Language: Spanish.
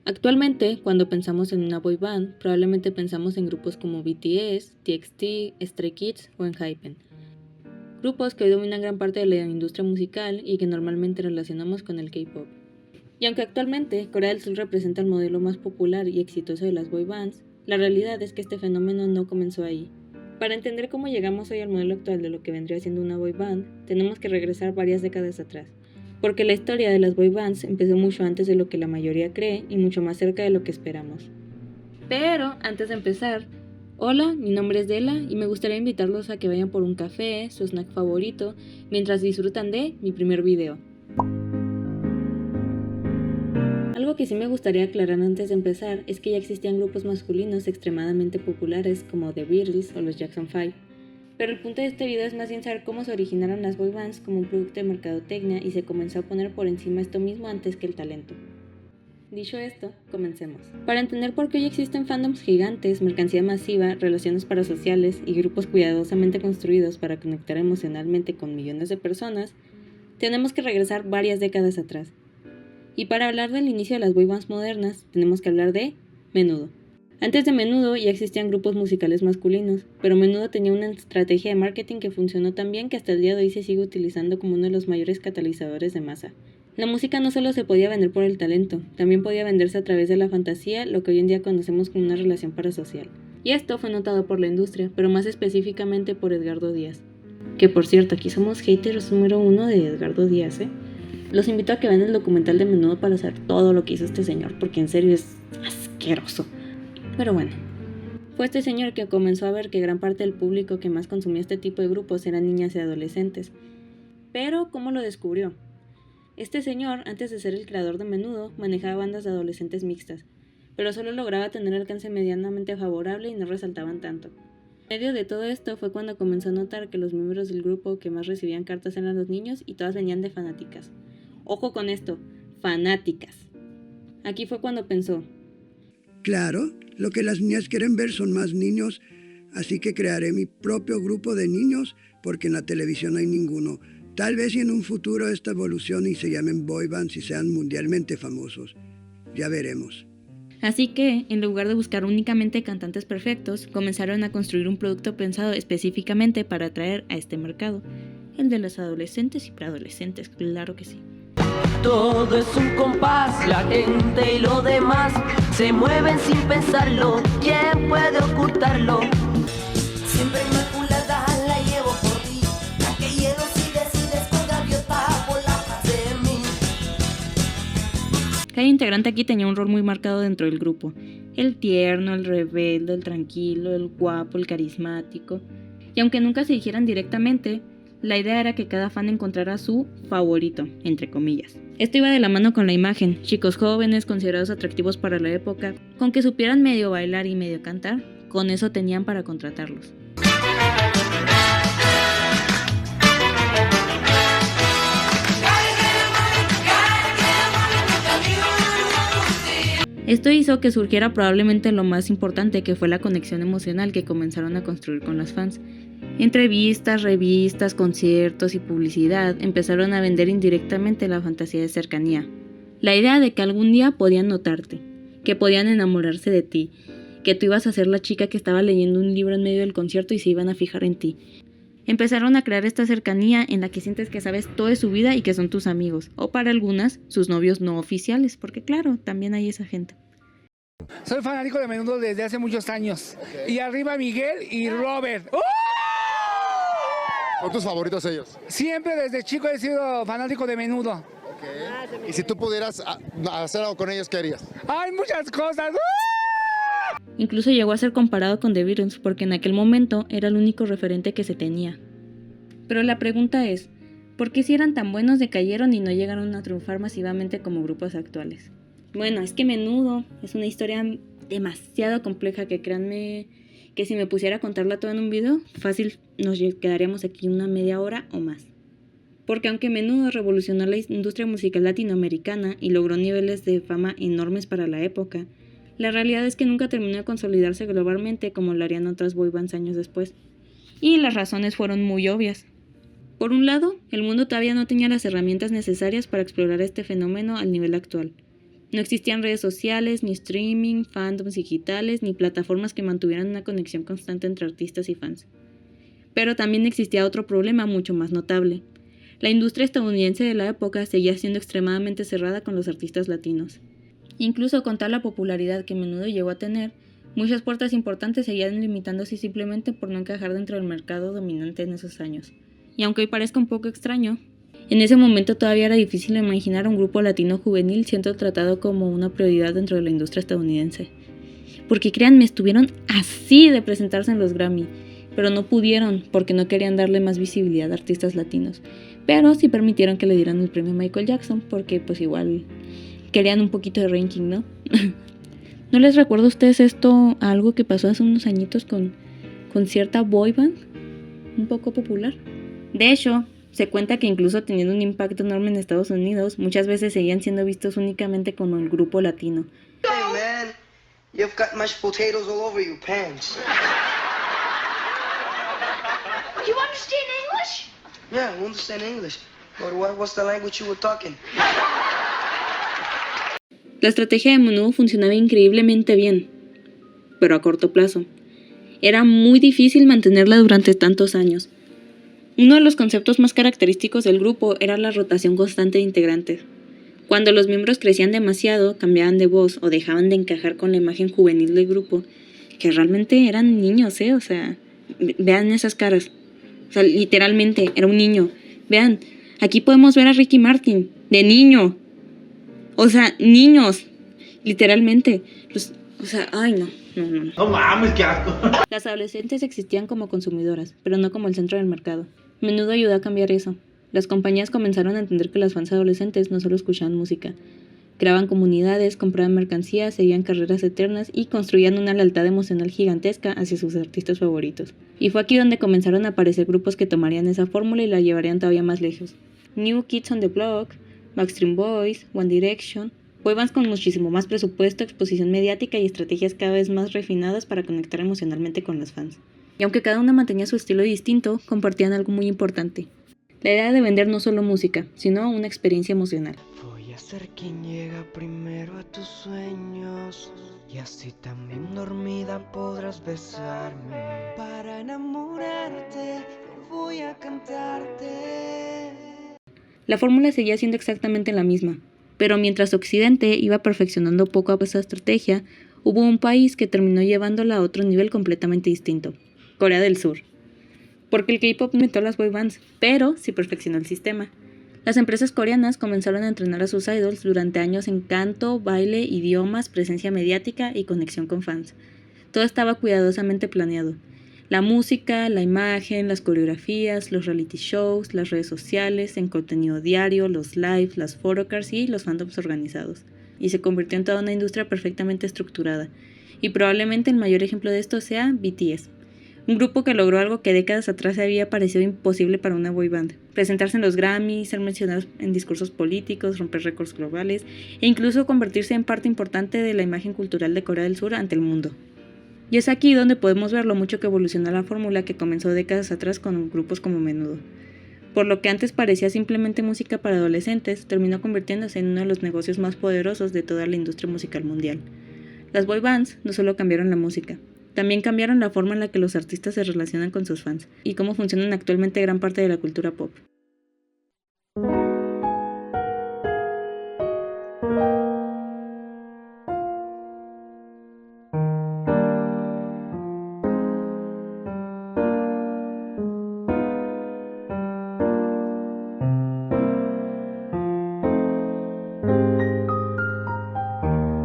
Actualmente, cuando pensamos en una boy band, probablemente pensamos en grupos como BTS, TXT, Stray Kids o ENHYPEN. Grupos que hoy dominan gran parte de la industria musical y que normalmente relacionamos con el K-pop. Y aunque actualmente Corea del Sur representa el modelo más popular y exitoso de las boy bands, la realidad es que este fenómeno no comenzó ahí. Para entender cómo llegamos hoy al modelo actual de lo que vendría siendo una boy band, tenemos que regresar varias décadas atrás. Porque la historia de las boy bands empezó mucho antes de lo que la mayoría cree y mucho más cerca de lo que esperamos. Pero antes de empezar, hola, mi nombre es Dela y me gustaría invitarlos a que vayan por un café, su snack favorito, mientras disfrutan de mi primer video. Algo que sí me gustaría aclarar antes de empezar es que ya existían grupos masculinos extremadamente populares como The Beatles o los Jackson 5. Pero el punto de este video es más bien saber cómo se originaron las boy bands como un producto de mercadotecnia y se comenzó a poner por encima esto mismo antes que el talento. Dicho esto, comencemos. Para entender por qué hoy existen fandoms gigantes, mercancía masiva, relaciones parasociales y grupos cuidadosamente construidos para conectar emocionalmente con millones de personas, tenemos que regresar varias décadas atrás. Y para hablar del inicio de las boy bands modernas, tenemos que hablar de Menudo. Antes de Menudo ya existían grupos musicales masculinos, pero Menudo tenía una estrategia de marketing que funcionó tan bien que hasta el día de hoy se sigue utilizando como uno de los mayores catalizadores de masa. La música no solo se podía vender por el talento, también podía venderse a través de la fantasía, lo que hoy en día conocemos como una relación parasocial. Y esto fue notado por la industria, pero más específicamente por Edgardo Díaz. Que por cierto, aquí somos haters número 1 de Edgardo Díaz, Los invito a que vean el documental de Menudo para saber todo lo que hizo este señor, porque en serio es asqueroso. Pero bueno, fue este señor que comenzó a ver que gran parte del público que más consumía este tipo de grupos eran niñas y adolescentes. Pero, ¿cómo lo descubrió? Este señor, antes de ser el creador de Menudo, manejaba bandas de adolescentes mixtas, pero solo lograba tener alcance medianamente favorable y no resaltaban tanto. En medio de todo esto fue cuando comenzó a notar que los miembros del grupo que más recibían cartas eran los niños y todas venían de fanáticas. Ojo con esto, fanáticas. Aquí fue cuando pensó: claro, lo que las niñas quieren ver son más niños, así que crearé mi propio grupo de niños porque en la televisión no hay ninguno. Tal vez y en un futuro esta evolucione y se llamen boy bands y sean mundialmente famosos. Ya veremos. Así que, en lugar de buscar únicamente cantantes perfectos, comenzaron a construir un producto pensado específicamente para atraer a este mercado, el de los adolescentes y preadolescentes, claro que sí. Todo es un compás, la gente y lo demás se mueven sin pensarlo. ¿Quién puede ocultarlo? Siempre inmaculada la llevo por ti. La que hielo si decides con gaviota volar de mí. Cada integrante aquí tenía un rol muy marcado dentro del grupo. El tierno, el rebelde, el tranquilo, el guapo, el carismático. Y aunque nunca se dijeran directamente, la idea era que cada fan encontrara su favorito, entre comillas. Esto iba de la mano con la imagen, chicos jóvenes considerados atractivos para la época, con que supieran medio bailar y medio cantar, con eso tenían para contratarlos. Esto hizo que surgiera probablemente lo más importante, que fue la conexión emocional que comenzaron a construir con los fans. Entrevistas, revistas, conciertos y publicidad empezaron a vender indirectamente la fantasía de cercanía. La idea de que algún día podían notarte, que podían enamorarse de ti, que tú ibas a ser la chica que estaba leyendo un libro en medio del concierto y se iban a fijar en ti. Empezaron a crear esta cercanía en la que sientes que sabes todo de su vida y que son tus amigos, o para algunas, sus novios no oficiales, porque claro, también hay esa gente. Soy fanático de Menudo desde hace muchos años. Okay. Y arriba Miguel y Robert. ¡Oh! ¿Son tus favoritos ellos? Siempre desde chico he sido fanático de Menudo. Okay. Y si tú pudieras hacer algo con ellos, ¿qué harías? ¡Hay muchas cosas! Incluso llegó a ser comparado con The Beatles porque en aquel momento era el único referente que se tenía. Pero la pregunta es, ¿por qué si eran tan buenos decayeron y no llegaron a triunfar masivamente como grupos actuales? Bueno, es que Menudo es una historia demasiado compleja que créanme que si me pusiera a contarla toda en un video, fácil nos quedaríamos aquí una media hora o más. Porque aunque Menudo revolucionó la industria musical latinoamericana y logró niveles de fama enormes para la época, la realidad es que nunca terminó de consolidarse globalmente como lo harían otras boy bands años después. Y las razones fueron muy obvias. Por un lado, el mundo todavía no tenía las herramientas necesarias para explorar este fenómeno al nivel actual. No existían redes sociales, ni streaming, fandoms digitales, ni plataformas que mantuvieran una conexión constante entre artistas y fans. Pero también existía otro problema mucho más notable. La industria estadounidense de la época seguía siendo extremadamente cerrada con los artistas latinos. Incluso con tal la popularidad que Menudo llegó a tener, muchas puertas importantes seguían limitándose simplemente por no encajar dentro del mercado dominante en esos años. Y aunque hoy parezca un poco extraño, en ese momento todavía era difícil imaginar a un grupo latino juvenil siendo tratado como una prioridad dentro de la industria estadounidense. Porque créanme, estuvieron así de presentarse en los Grammy, pero no pudieron porque no querían darle más visibilidad a artistas latinos. Pero sí permitieron que le dieran el premio a Michael Jackson porque pues igual querían un poquito de ranking, ¿no? ¿No les recuerda a ustedes esto a algo que pasó hace unos añitos con cierta boy band un poco popular? De hecho, se cuenta que incluso teniendo un impacto enorme en Estados Unidos, muchas veces seguían siendo vistos únicamente como el grupo latino. Hey man, you've got mashed potatoes all over your pants. You understand English? Yeah, I understand English. But what's the language you were talking? La estrategia de Menudo funcionaba increíblemente bien, pero a corto plazo. Era muy difícil mantenerla durante tantos años. Uno de los conceptos más característicos del grupo era la rotación constante de integrantes. Cuando los miembros crecían demasiado, cambiaban de voz o dejaban de encajar con la imagen juvenil del grupo, que realmente eran niños, o sea, vean esas caras. O sea, literalmente, era un niño. Vean, aquí podemos ver a Ricky Martin, de niño. O sea, niños, literalmente. Ay, no. No mames, qué asco. Las adolescentes existían como consumidoras, pero no como el centro del mercado. Menudo ayudó a cambiar eso. Las compañías comenzaron a entender que las fans adolescentes no solo escuchaban música. Creaban comunidades, compraban mercancías, seguían carreras eternas y construían una lealtad emocional gigantesca hacia sus artistas favoritos. Y fue aquí donde comenzaron a aparecer grupos que tomarían esa fórmula y la llevarían todavía más lejos. New Kids on the Block, Backstreet Boys, One Direction, boybands con muchísimo más presupuesto, exposición mediática y estrategias cada vez más refinadas para conectar emocionalmente con los fans. Y aunque cada una mantenía su estilo distinto, compartían algo muy importante. La idea de vender no solo música, sino una experiencia emocional. Voy a ser quien llega primero a tus sueños y así también dormida podrás besarme. Para enamorarte voy a cantarte. La fórmula seguía siendo exactamente la misma, pero mientras Occidente iba perfeccionando poco a poco esa estrategia, hubo un país que terminó llevándola a otro nivel completamente distinto: Corea del Sur. Porque el K-pop no inventó las boy bands, pero sí perfeccionó el sistema. Las empresas coreanas comenzaron a entrenar a sus idols durante años en canto, baile, idiomas, presencia mediática y conexión con fans. Todo estaba cuidadosamente planeado. La música, la imagen, las coreografías, los reality shows, las redes sociales, el contenido diario, los lives, las photocards y los fandoms organizados. Y se convirtió en toda una industria perfectamente estructurada. Y probablemente el mayor ejemplo de esto sea BTS. Un grupo que logró algo que décadas atrás había parecido imposible para una boy band: presentarse en los Grammy, ser mencionados en discursos políticos, romper récords globales e incluso convertirse en parte importante de la imagen cultural de Corea del Sur ante el mundo. Y es aquí donde podemos ver lo mucho que evolucionó la fórmula que comenzó décadas atrás con grupos como Menudo. Por lo que antes parecía simplemente música para adolescentes, terminó convirtiéndose en uno de los negocios más poderosos de toda la industria musical mundial. Las boy bands no solo cambiaron la música, también cambiaron la forma en la que los artistas se relacionan con sus fans y cómo funcionan actualmente gran parte de la cultura pop.